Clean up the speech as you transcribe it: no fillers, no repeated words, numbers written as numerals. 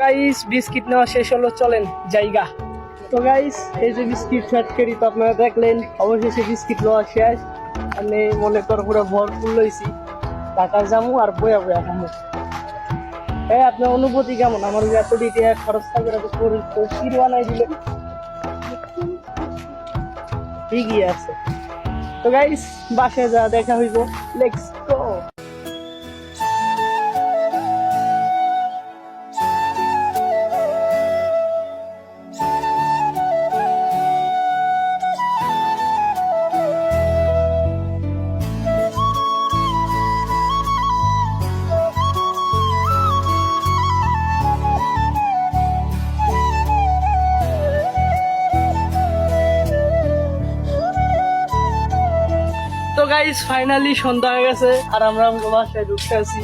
Guys biscuit নেওয়া শেষ হলো, চলেন জায়গা। তো গাইস এই যে বিস্কিট ফ্যাক্টরি তো আপনারা দেখলেন, অবশেষে বিস্কিট নেওয়া শেষ। আমি মনে করো পুরো ভরপুর লইছি, টাকা জামু আর বয়া বয়া খামু। আপনার অনুভূতি কেমন? আমার এত দিকে খরচ থাকে কি বানাই দিলেন, ঠিকই আছে। তো গাইস বাসায় যা দেখা হইব, লেটস গো। তো গাইস ফাইনালি সন্ধ্যা হয়ে গেছে আর আমরা বাসায় ঢুকতে আছি।